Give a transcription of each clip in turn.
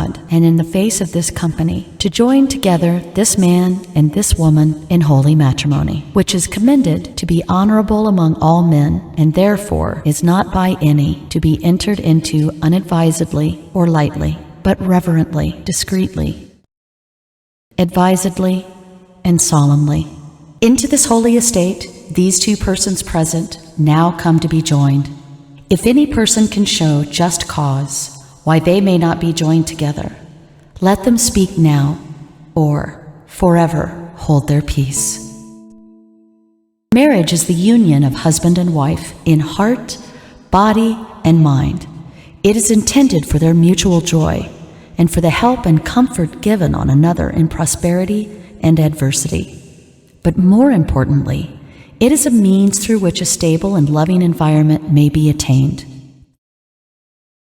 God and in the face of this company, to join together this man and this woman in holy matrimony, which is commended to be honorable among all men, and therefore is not by any to be entered into unadvisedly or lightly, but reverently, discreetly, advisedly, and solemnly. Into this holy estate, these two persons present now come to be joined. If any person can show just cause why they may not be joined together, let them speak now, or forever hold their peace. Marriage is the union of husband and wife in heart, body, and mind. It is intended for their mutual joy and for the help and comfort given on another in prosperity and adversity. But more importantly, it is a means through which a stable and loving environment may be attained.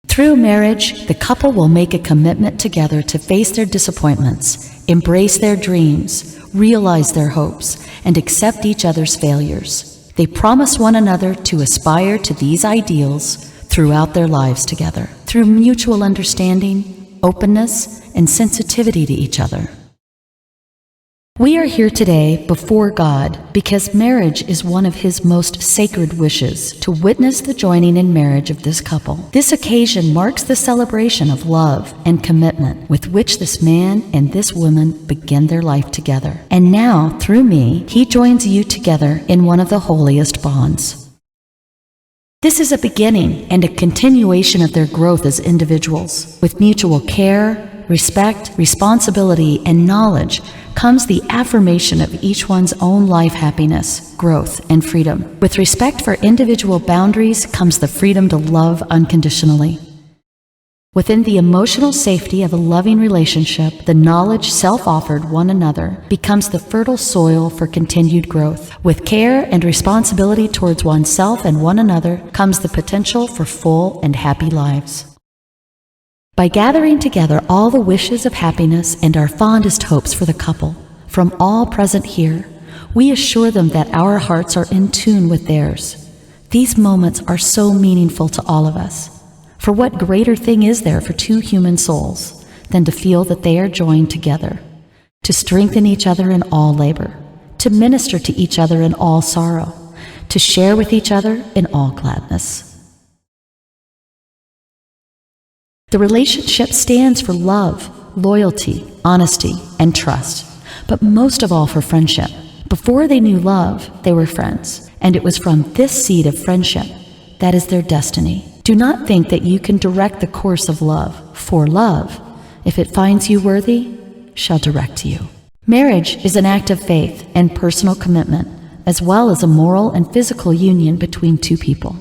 Through marriage, the couple will make a commitment together to face their disappointments, embrace their dreams, realize their hopes, and accept each other's failures. They promise one another to aspire to these ideals throughout their lives together, through mutual understanding, openness, and sensitivity to each other. We are here today before God because marriage is one of His most sacred wishes, to witness the joining in marriage of this couple. This occasion marks the celebration of love and commitment with which this man and this woman begin their life together. And now, through me, He joins you together in one of the holiest bonds. This is a beginning and a continuation of their growth as individuals. With mutual care, respect, responsibility, and knowledge comes the affirmation of each one's own life happiness, growth, and freedom. With respect for individual boundaries comes the freedom to love unconditionally. Within the emotional safety of a loving relationship, the knowledge self-offered one another becomes the fertile soil for continued growth. With care and responsibility towards oneself and one another comes the potential for full and happy lives. By gathering together all the wishes of happiness and our fondest hopes for the couple, from all present here, we assure them that our hearts are in tune with theirs. These moments are so meaningful to all of us. For what greater thing is there for two human souls than to feel that they are joined together, to strengthen each other in all labor, to minister to each other in all sorrow, to share with each other in all gladness. The relationship stands for love, loyalty, honesty, and trust, but most of all for friendship. Before they knew love, they were friends, and it was from this seed of friendship that is their destiny. Do not think that you can direct the course of love, for love, if it finds you worthy, shall direct you. Marriage is an act of faith and personal commitment, as well as a moral and physical union between two people.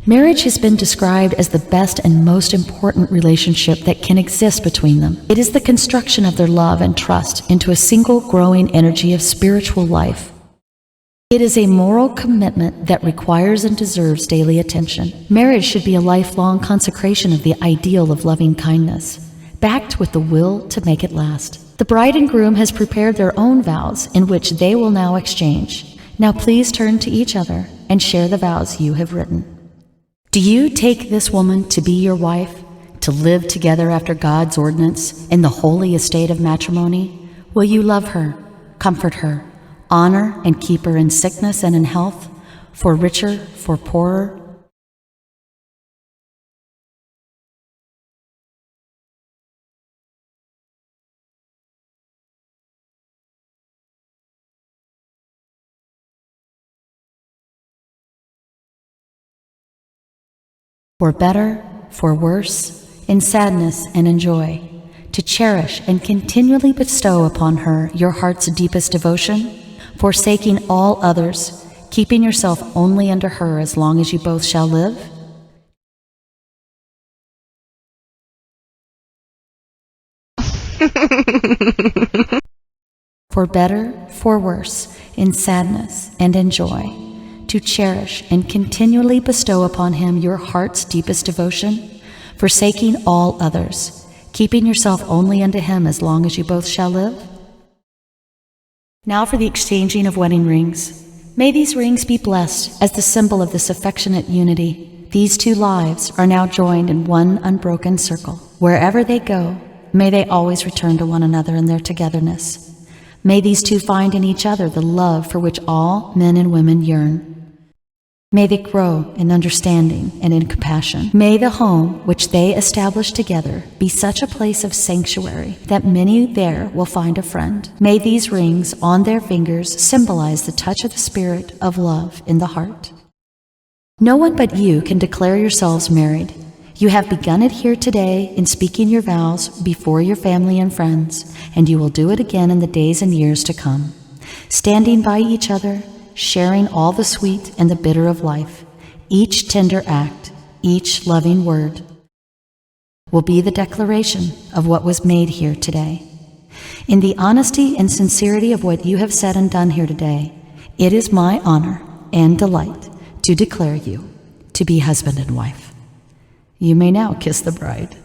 Marriage has been described as the best and most important relationship that can exist between them. It is the construction of their love and trust into a single growing energy of spiritual life. It is a moral commitment that requires and deserves daily attention. Marriage should be a lifelong consecration of the ideal of loving kindness, backed with the will to make it last. The bride and groom has prepared their own vows in which they will now exchange. Now please turn to each other and share the vows you have written. Do you take this woman to be your wife, to live together after God's ordinance in the holy estate of matrimony? Will you love her, comfort her, honor and keep her in sickness and in health, for richer, for poorer? For better, for worse, in sadness and in joy, to cherish and continually bestow upon her your heart's deepest devotion, forsaking all others, keeping yourself only unto her as long as you both shall live? For better, for worse, in sadness and in joy, to cherish and continually bestow upon him your heart's deepest devotion, forsaking all others, keeping yourself only unto him as long as you both shall live? Now for the exchanging of wedding rings. May these rings be blessed as the symbol of this affectionate unity. These two lives are now joined in one unbroken circle. Wherever they go, May they always return to one another in their togetherness. May these two find in each other the love for which all men and women yearn. May they grow in understanding and in compassion. May the home which they establish together be such a place of sanctuary that many there will find a friend. May these rings on their fingers symbolize the touch of the spirit of love in the heart. No one but you can declare yourselves married. You have begun it here today in speaking your vows before your family and friends, and you will do it again in the days and years to come, standing by each other, sharing all the sweet and the bitter of life. Each tender act, each loving word will be the declaration of what was made here today. In the honesty and sincerity of what you have said and done here today, it is my honor and delight to declare you to be husband and wife. You may now kiss the bride.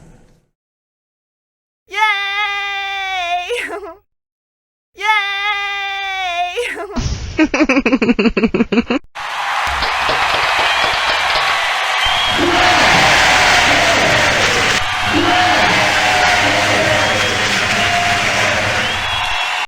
Yay! Yay!